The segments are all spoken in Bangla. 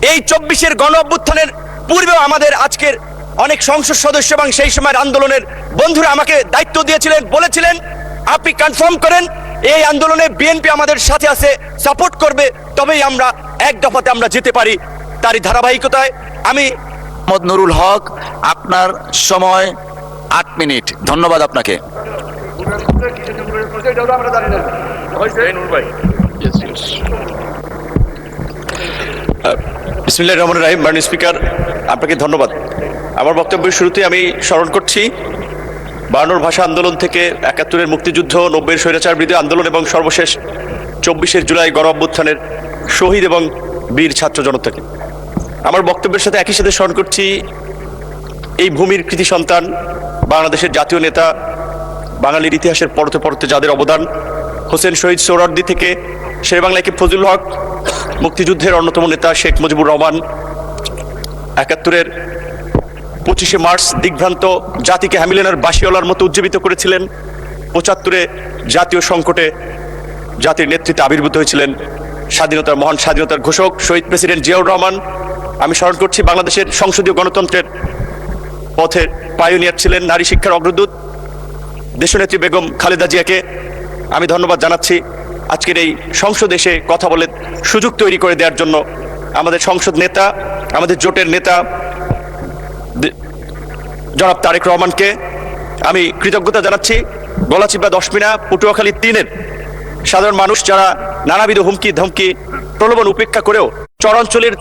এই 24-এর গণ অভ্যুত্থানের পূর্বেও আমাদের আজকের অনেক সংসদ সদস্য এবং সেই সময়ের আন্দোলনের বন্ধুরা আমাকে দায়িত্ব দিয়েছিলেন, বলেছিলেন আপনি কনফার্ম করেন এই আন্দোলনে বিএনপি আমাদের সাথে আছে, সাপোর্ট করবে, তবেই আমরা এক দফাতে আমরা যেতে পারি। তারই ধারাবাহিকতায় আমি মোহাম্মদ নুরুল হক, আপনার সময় 8 মিনিট। ধন্যবাদ আপনাকে। বিসমিল্লাহির রহমানির রহিম। মাননীয় স্পিকার, আপনাকে ধন্যবাদ। আমার বক্তব্যের শুরুতে আমি স্মরণ করছি 52 ভাষা আন্দোলন থেকে 71-এর মুক্তিযুদ্ধ, 90-এর স্বৈরাচার বিরোধী আন্দোলন এবং সর্বশেষ 24শে জুলাই গণ অভ্যুত্থানের শহীদ এবং বীর ছাত্র জনতাকে। আমার বক্তব্যের সাথে একই সাথে স্মরণ করছি এই ভূমির কৃতি সন্তান, বাংলাদেশের জাতীয় নেতা, বাঙালির ইতিহাসের পরতে পরতে যাদের অবদান, হোসেন শহীদ সোহরাওয়ার্দী থেকে শেরেবাংলা একে ফজলুল হক, মুক্তিযুদ্ধের অন্যতম নেতা শেখ মুজিবুর রহমান, 71-এর 25শে মার্চ দিগ্ভ্রান্ত জাতিকে হ্যামিলনের বাঁশিওয়ালার মতো উজ্জীবিত করেছিলেন। 75-এ জাতীয় সংকটে জাতির নেতৃত্বে আবির্ভূত হয়েছিলেন স্বাধীনতার মহান স্বাধীনতার ঘোষক শহীদ প্রেসিডেন্ট জিয়াউর রহমান। আমি স্মরণ করছি বাংলাদেশের সংসদীয় গণতন্ত্রের পথের পায়োনিয়ার ছিলেন, নারী শিক্ষার অগ্রদূত দেশনেত্রী বেগম খালেদা জিয়াকে আমি ধন্যবাদ জানাচ্ছি আজকের এই সংসদে এসে কথা বলে সুযোগ তৈরি করে দেওয়ার জন্য। আমাদের সংসদ নেতা, আমাদের জোটের নেতা জনাব তারেক রহমানকে আমি কৃতজ্ঞতা জানাচ্ছি। গলাচিপা, দশমিনা, পটুয়াখালী 3-এর সাধারণ মানুষ যারা নানাবিধ হুমকি ধমকি প্রলোভন উপেক্ষা করেও চরাঞ্চলের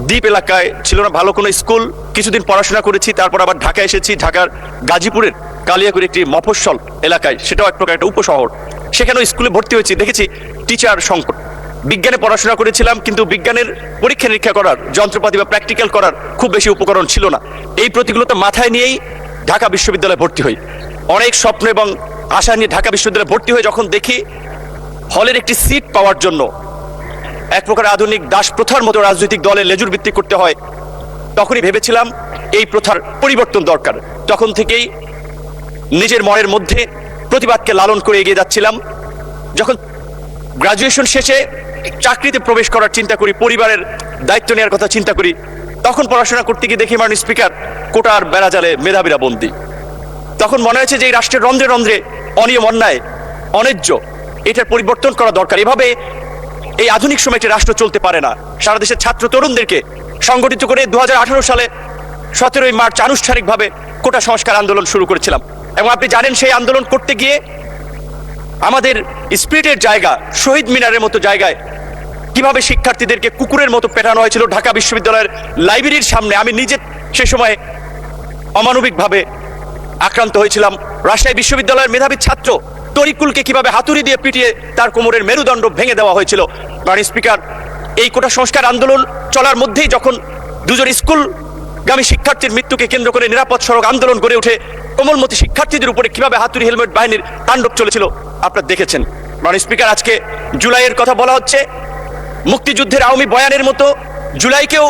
দ্বীপ এলাকায় ছিল না ভালো কোনো স্কুল, কিছুদিন পড়াশোনা করেছি, তারপর আবার ঢাকা এসেছি। ঢাকার গাজীপুরের কালিয়াকুড়ি একটি মফস্বল এলাকায়, সেটাও এক প্রকার একটা উপশহর, সেখানেও স্কুলে ভর্তি হয়েছি, দেখেছি টিচার সংকট। বিজ্ঞানে পড়াশোনা করেছিলাম, কিন্তু বিজ্ঞানের পরীক্ষা নিরীক্ষা করার যন্ত্রপাতি বা প্র্যাকটিক্যাল করার খুব বেশি উপকরণ ছিল না। এই প্রতিকূলতা মাথায় নিয়েই ঢাকা বিশ্ববিদ্যালয়ে ভর্তি হই। অনেক স্বপ্ন এবং আশা নিয়ে ঢাকা বিশ্ববিদ্যালয়ে ভর্তি হয়ে যখন দেখি হলের একটি সিট পাওয়ার জন্য এক প্রকার আধুনিক দাস প্রথার মতো রাজনৈতিক দলের লেজুর ভিত্তি করতে হয়, তখনই ভেবেছিলাম এই প্রথার পরিবর্তন দরকার। তখন থেকেই নিজের মনের মধ্যে প্রতিবাদকে লালন করে এগিয়ে যাচ্ছিলাম। যখন গ্রাজুয়েশন শেষে চাকরিতে প্রবেশ করার চিন্তা করি, পরিবারের দায়িত্ব নেওয়ার কথা চিন্তা করি, তখন পড়াশোনা করতে গিয়ে দেখি মাননীয় স্পিকার কোটার বেড়াজালে মেধাবীরা বন্দী। তখন মনে হয়েছে যে এই রাষ্ট্রের রন্ধ্রে রন্ধ্রে অনিয়ম, অন্যায়, অন্যায্য, এটার পরিবর্তন করা দরকার। এভাবে এই আধুনিক সময়টি রাষ্ট্র চলতে পারে না। সারা দেশের ছাত্র তরুণদেরকে সংগঠিত করে 2018 সালে 17ই মার্চ আনুষ্ঠানিকভাবে কোটা সংস্কার আন্দোলন শুরু করেছিলাম। এবং আপনি জানেন সেই আন্দোলন করতে গিয়ে আমাদের স্পিরিটের জায়গা, শহীদ মিনারের মতো জায়গায় কিভাবে শিক্ষার্থীদেরকে কুকুরের মতো পেটানো হয়েছিল ঢাকা বিশ্ববিদ্যালয়ের লাইব্রেরির সামনে। আমি নিজে সে সময় অমানবিকভাবে আক্রান্ত হয়েছিলাম। রাজশাহী বিশ্ববিদ্যালয়ের মেধাবী ছাত্র তরিকুলকে কিভাবে হাতুড়ি দিয়ে পিটিয়ে তার কোমরের মেরুদণ্ড ভেঙে দেওয়া হয়েছিল। মাননীয় স্পিকার, এই কোটা সংস্কার আন্দোলন চলার মধ্যেই যখন দুজন স্কুলগামী শিক্ষার্থীর মৃত্যুকে কেন্দ্র করে নিরাপদ সড়ক আন্দোলন গড়ে ওঠে, কোমলমতি শিক্ষার্থীদের উপরে কিভাবে হাতুড়ি হেলমেট বাহিনীর তাণ্ডব চলেছিল আপনারা দেখেছেন। মাননীয় স্পিকার, আজকে জুলাইয়ের কথা বলা হচ্ছে, মুক্তিযুদ্ধের আওয়ামী বয়ানের মতো জুলাইকেও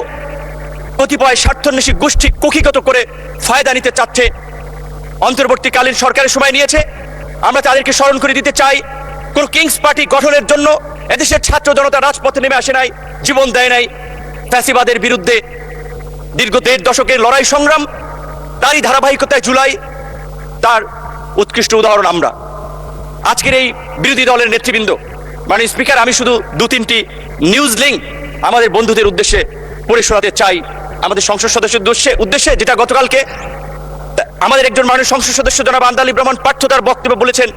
কতিপয় স্বার্থান্বেষী গোষ্ঠী কুক্ষিগত করে ফায়দা নিতে চাচ্ছে। অন্তর্বর্তীকালীন সরকারের সময় নিয়েছে, আমরা তাদেরকে স্মরণ করে দিতে চাই, কোন কিংস পার্টি গঠনের জন্য এদেশের ছাত্র জনতা রাজপথে নেমে আসে নাই, জীবন দেয় নাই। ফ্যাসিবাদের বিরুদ্ধে দীর্ঘ 1.5 দশকের লড়াই সংগ্রাম, তারই ধারাবাহিকতায় জুলাই তার উৎকৃষ্ট উদাহরণ। আমরা আজকের এই বিরোধী দলের নেতৃবৃন্দ, মাননীয় স্পিকার, আমি শুধু 2-3টি নিউজ লিঙ্ক আমাদের বন্ধুদের উদ্দেশ্যে পড়ে শোনাতে চাই, আমাদের সংসদ সদস্যের উদ্দেশ্যে, যেটা গতকালকে আমাদের একজন মাননীয় সংসদ সদস্য জনাব আন্দালিব রহমান পার্থ তার বক্তব্যে বলেছেন,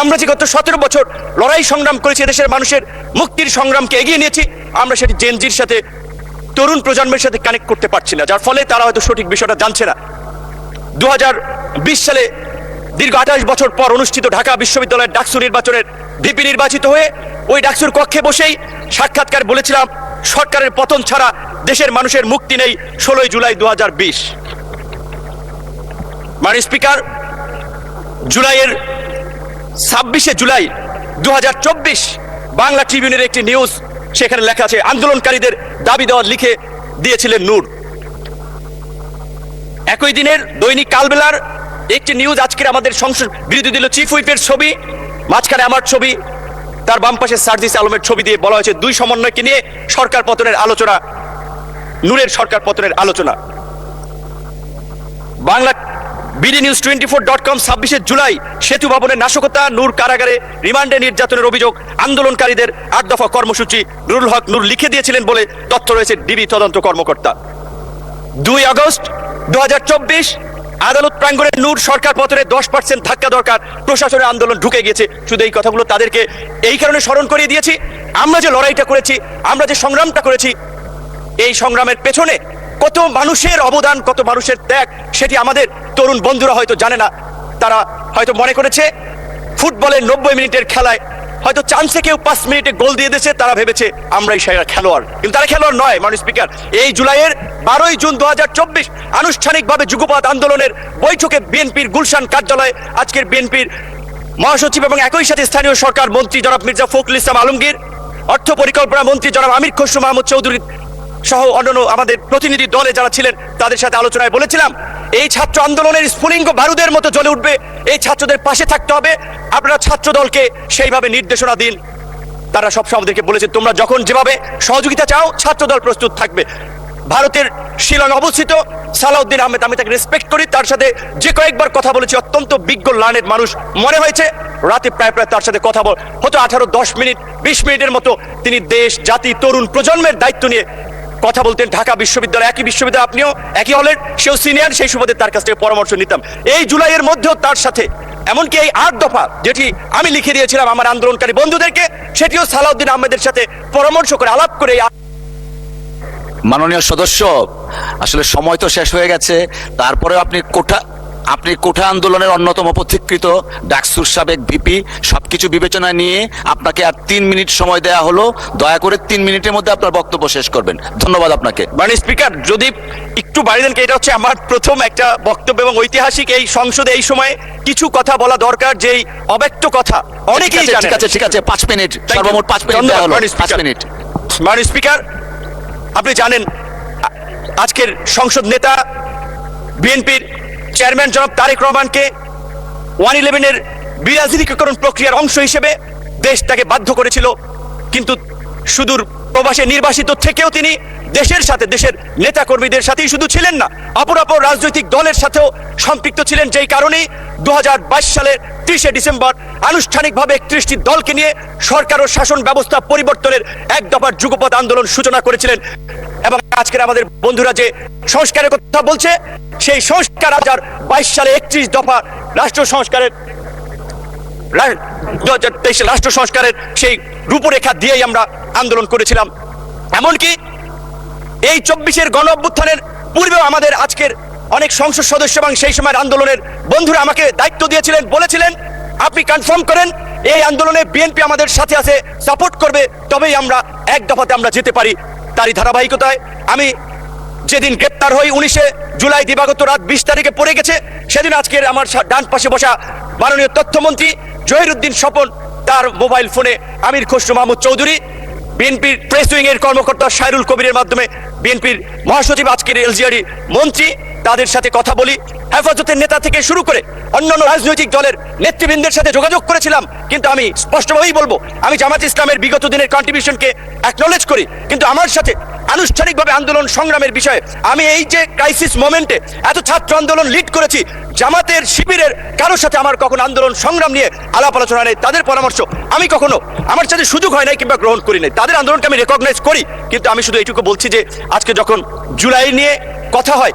আমরা যে গত 17 বছর লড়াই সংগ্রাম করেছি, দেশের মানুষের মুক্তির সংগ্রামকে এগিয়ে নিয়েছি, আমরা সেটি জেনজির সাথে, তরুণ প্রজন্মের সাথে কানেক্ট করতে পারছি না, যার ফলে তারা হয়তো সঠিক বিষয়টা জানছে না। 2020 সালে দীর্ঘ 28 বছর পর অনুষ্ঠিত ঢাকা বিশ্ববিদ্যালয়ের ডাকসু নির্বাচনের ভিপি নির্বাচিত হয়ে ওই ডাকসুর কক্ষে বসেই সাক্ষাৎকার বলেছিলাম, সরকারের পতন ছাড়া দেশের মানুষের মুক্তি নেই। 16 জুলাই 2020। মাননীয় স্পিকার, জুলাইয়ের 26শে জুলাই 2024 বাংলা ট্রিবিউনের একটি নিউজ, সেখানে লেখা আছে, আন্দোলনকারীদের দাবি দেওয়া লিখে দিয়েছিলেন নূর। একই দিনের দৈনিক কালবেলার একটি নিউজ, আজকের আমাদের সংসদ বিরোধী দলীয় চিফ হুইপের ছবি, মাঝখানে আমার ছবি, তার বাম পাশে সার্জিস আলমের ছবি দিয়ে বলা হয়েছে 2 সমন্বয়কে নিয়ে সরকার পতনের আলোচনা নূরের সরকার পতনের আলোচনা। Bangla BD news 24.com 26 July সেতু ভবনের নাশকতা, নূর কারাগারে রিমান্ডে নির্যাতনের অভিযোগ, আন্দোলনকারীদের 8 দফা কর্মসূচি নুরুল হক নূর লিখে দিয়েছিলেন বলে তথ্য রয়েছে ডিবি তদন্ত কর্মকর্তা। 2 আগস্ট 2024 আদালত প্রাঙ্গণে নূর সরকার পতনে 10% ধাক্কা দরকার, প্রশাসনের আন্দোলন ঢুকে গিয়েছে। শুধু এই কথাগুলো তাদেরকে এই কারণে স্মরণ করিয়ে দিয়েছি, আমরা যে লড়াইটা করেছি, আমরা যে সংগ্রামটা করেছি, এই সংগ্রামের পেছনে কত মানুষের অবদান, কত মানুষের ত্যাগ, সেটি আমাদের তরুণ বন্ধুরা হয়তো জানে না। তারা হয়তো মনে করেছে ফুটবলের 90 মিনিটের খেলায় হয়তো চান্সে কেউ 5 মিনিটে গোল দিয়ে দিয়েছে, তারা ভেবেছে আমরাই সেরা খেলোয়াড়, কিন্তু তারা খেলোয়াড় নয়। মাননীয় স্পিকার, এই জুলাইয়ের 12 জুন 2024 আনুষ্ঠানিকভাবে যুগপৎ আন্দোলনের বৈঠকে বিএনপির গুলশান কার্যালয়ে আজকের বিএনপির মহাসচিব এবং একই সাথে স্থানীয় সরকার মন্ত্রী জনাব মির্জা ফখরুল ইসলাম আলমগীর, অর্থ পরিকল্পনা মন্ত্রী জনাব আমির খসরু মাহমুদ চৌধুরী সহ অন্যান্য আমাদের প্রতিনিধি দলে যারা ছিলেন, তাদের সাথে আলোচনায় বলেছিলাম এই ছাত্র আন্দোলনের স্ফুলিঙ্গ বারুদের মতো জ্বলে উঠবে, এই ছাত্রদের পাশে থাকতে হবে, আপনারা ছাত্র দলকে সেইভাবে নির্দেশনা দিন। তারা সবসময় আমাদেরকে বলেছে তোমরা যখন যেভাবে সহযোগিতা চাও ছাত্র দল প্রস্তুত থাকবে। ভারতের শিলং অবস্থিত সালাউদ্দিন আহমেদ, আমি তাকে রেসপেক্ট করি, তার সাথে যে কয়েকবার কথা বলেছি, অত্যন্ত বিজ্ঞ লার্নেড মানুষ মনে হয়েছে। রাতে প্রায় তার সাথে কথা হতো 18-10 মিনিট 20 মিনিটের মতো। তিনি দেশ, জাতি, তরুণ প্রজন্মের দায়িত্ব নিয়ে কথা বলতেন। ঢাকা বিশ্ববিদ্যালয়, একই বিশ্ববিদ্যালয়, আপনিও একই হলের, সেও সিনিয়র, সেই সুবাদে তার কাছ থেকে পরামর্শ নিতাম। এই জুলাইয়ের মধ্যেও তার সাথে এমনকি এই 8 দফা যেটি আমি লিখে দিয়েছিলাম আমার আন্দোলনকারী বন্ধুদেরকে, সেটিও সালাউদ্দিন আহমেদের সাথে পরামর্শ করে আলাপ করে। মাননীয় সদস্য, আসলে সময় তো শেষ হয়ে গেছে, তারপরেও আপনি কোঠা আন্দোলনের অন্যতম পথিকৃত ডাকসুর সাবেক ভিপি, সবকিছু বিবেচনায় নিয়ে আপনাকে আর 3 মিনিট সময় দেয়া হলো। দয়া করে 3 মিনিটের মধ্যে আপনার বক্তব্য শেষ করবেন। ধন্যবাদ আপনাকে। মাননীয় স্পিকার, যদি একটু বাড়িয়ে দেন, এটা হচ্ছে আমার প্রথম একটা বক্তব্য এবং ঐতিহাসিক এই সংসদে এই সময়ে কিছু কথা বলা দরকার, যেই অব্যক্ত কথা অনেকেই জানে। ঠিক আছে 5 মিনিট, সর্বমোট 5 মিনিট দেয়া হলো। 5 মিনিট। মাননীয় স্পিকার, আপনি জানেন আজকের সংসদ নেতা বিএনপির চেয়ারম্যান জনাব তারেক রহমানকে 111-এর বিরাজনীতিকরণ প্রক্রিয়ার অংশ হিসেবে দেশটাকে বাধ্য করেছিল, কিন্তু সুদূর প্রবাসে নির্বাসিত থেকেও তিনি দেশের সাথে, দেশের নেতা কর্মীদের সাথেই শুধু ছিলেন না, অপর রাজনৈতিক দলের সাথেও সম্পৃক্ত ছিলেন। যেই কারণেই 2022 সালের 30 ডিসেম্বর আনুষ্ঠানিকভাবে 31টি দলকে নিয়ে সরকার ও শাসন ব্যবস্থা পরিবর্তনের 1 দফার যুগপৎ আন্দোলন সূচনা করেছিলেন। এবং আজকের আমাদের বন্ধুরা যে সংস্কারের কথা বলছে, সেই সংস্কার 2022 সালে 31 দফা রাষ্ট্র সংস্কারের 2023 রাষ্ট্র সংস্কারের সেই রূপরেখা দিয়েই আমরা আন্দোলন করেছিলাম। এমনকি এই 24-এর গণ অভ্যুত্থানের পূর্বেও আমাদের আজকের অনেক সংসদ সদস্য এবং সেই সময়ের আন্দোলনের বন্ধুরা আমাকে দায়িত্ব দিয়েছিলেন, বলেছিলেন আপনি কনফার্ম করেন এই আন্দোলনে বিএনপি আমাদের সাথে আছে, সাপোর্ট করবে, তবেই আমরা 1 দফাতে আমরা যেতে পারি। তারই ধারাবাহিকতায় আমি যেদিন গ্রেপ্তার হই 19 জুলাই দিবাগত রাত 20 তারিখে পড়ে গেছে, সেদিন আজকের আমার ডান পাশে বসা মাননীয় তথ্যমন্ত্রী জহিরুদ্দিন স্বপন, তার মোবাইল ফোনে আমির খসরু মাহমুদ চৌধুরী, বিএনপির প্রেস উইং এর কর্মকর্তা শায়রুল কবিরের মাধ্যমে বিএনপির মহাসচিব আজকের এলজিআরই মন্ত্রী, তাদের সাথে কথা বলি। হেফাজতের নেতা থেকে শুরু করে অন্যান্য রাজনৈতিক দলের নেতৃবৃন্দের সাথে যোগাযোগ করেছিলাম। কিন্তু আমি স্পষ্টভাবেই বলবো, আমি জামাত ইসলামের বিগত দিনের কন্ট্রিবিউশনকে অ্যাকনলেজ করি, কিন্তু আমার সাথে আনুষ্ঠানিকভাবে আন্দোলন সংগ্রামের বিষয়ে আমি এই যে ক্রাইসিস মোমেন্টে এত ছাত্র আন্দোলন লিড করেছি, জামাতের শিবিরের কারোর সাথে আমার কখনো আন্দোলন সংগ্রাম নিয়ে আলাপ আলোচনা নেই। তাদের পরামর্শ আমি কখনো আমার সাথে সুযোগ হয় নাই কিংবা গ্রহণ করি নাই, তাদের আন্দোলনকে আমি রেকগনাইজ করি। কিন্তু আমি শুধু এইটুকু বলছি যে আজকে যখন জুলাই নিয়ে কথা হয়,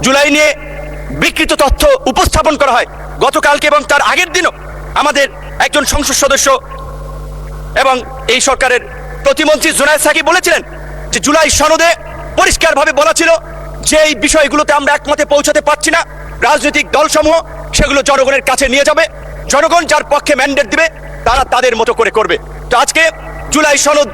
জুলাই নিয়ে বিকৃত তথ্য উপস্থাপন করা হয়, গতকালকে এবং তার আগের দিনও আমাদের একজন সংসদ সদস্য এবং এই সরকারের প্রতিমন্ত্রী জুনায়েদ সাকি বলেছিলেন যে জুলাই সনদে পরিষ্কারভাবে বলা ছিল যে এই বিষয়গুলোতে আমরা একমতে পৌঁছাতে পারছি না, রাজনৈতিক দলসমূহ সেগুলো জনগণের কাছে নিয়ে যাবে, জনগণ যার পক্ষে ম্যান্ডেট দিবে তারা তাদের মতো করে করবে। তো আজকে জুলাই সনদ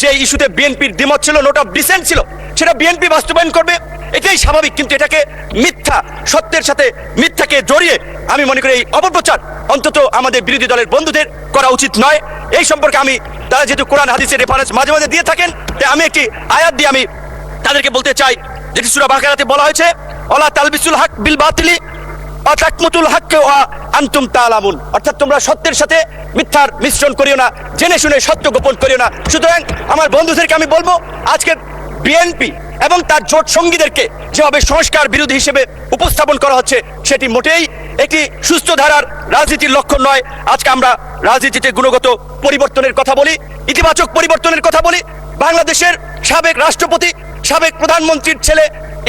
যে ইস্যুতে বিএনপির দ্বিমত ছিল, নোট অফ ডিসেন্ট ছিল, সেটা বিএনপি বাস্তবায়ন করবে, এটাই স্বাভাবিক। কিন্তু এটাকে মিথ্যা, সত্যের সাথে মিথ্যাকে জড়িয়ে আমি মনে করি এই অপপ্রচার অন্তত আমাদের বিরোধী দলের বন্ধুদের করা উচিত নয়। এই সম্পর্কে আমি, তারা যেহেতু কোরআন হাদিসের রেফারেন্স মাঝে মাঝে দিয়ে থাকেন, তাই আমি একটি আয়াত দিয়ে আমি তাদেরকে বলতে চাই, যেটি সূরা বাকারাতে বলা হয়েছে, ওয়ালা তালবিসুল হক বিল বাতিলি ওয়া তাকমুতুল হককে ওয়া আনতুম তাআলামুন, অর্থাৎ তোমরা সত্যের সাথে মিথ্যার মিশ্রণ করিও না, জেনে শুনে সত্য গোপন করিও না। সুতরাং আমার বন্ধুদেরকে আমি বলবো, আজকে বিএনপি এবং তার জোট সঙ্গীদেরকে যেভাবে সংস্কার বিরোধী হিসেবে উপস্থাপন করা হচ্ছে সেটি মোটেই একটি সুস্থ ধারার রাজনীতির লক্ষণ নয়। আজকে আমরা রাজনীতিতে গুণগত পরিবর্তনের কথা বলি, ইতিবাচক পরিবর্তনের কথা বলি। বাংলাদেশের সাবেক রাষ্ট্রপতি, সাবেক প্রধানমন্ত্রীর ছেলে,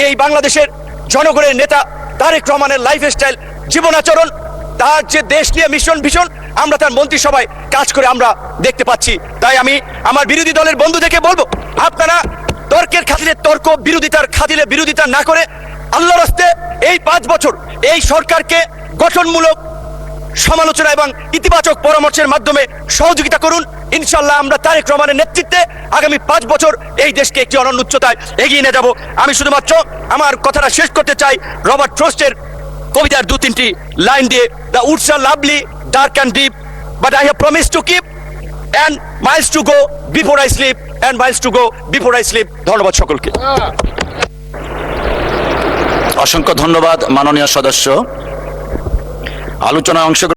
এই বাংলাদেশের জনগণের নেতা তারেক রহমানের লাইফস্টাইল, জীবন আচরণ, তার যে দেশ নিয়ে মিশন ভীষণ, আমরা তার মন্ত্রিসভায় কাজ করে আমরা দেখতে পাচ্ছি। তাই আমি আমার বিরোধী দলের বন্ধুদেরকে বলবো, আপনারা তর্কের খাতিরে তর্ক, বিরোধিতার খাতিরে বিরোধিতা না করে আল্লাহর রাস্তে এই 5 বছর এই সরকারকে গঠনমূলক সমালোচনা এবং ইতিবাচক পরামর্শের মাধ্যমে সহযোগিতা করুন। ইনশাল্লাহ আমরা তারেক রহমানের নেতৃত্বে আগামী 5 বছর এই দেশকে একটি অনন্য উচ্চতায় এগিয়ে নিয়ে যাব। আমি শুধুমাত্র আমার কথাটা শেষ করতে চাই রবার্ট ফ্রস্টের কবিতার 2-3টি লাইন দিয়ে, the woods are lovely, dark and deep, but I have promise to keep, and miles to go before I sleep, and miles to go before I sleep. ধন্যবাদ সকলকে। অসংখ্য ধন্যবাদ মাননীয় সদস্য। আলোচনায় অংশগ্রহণ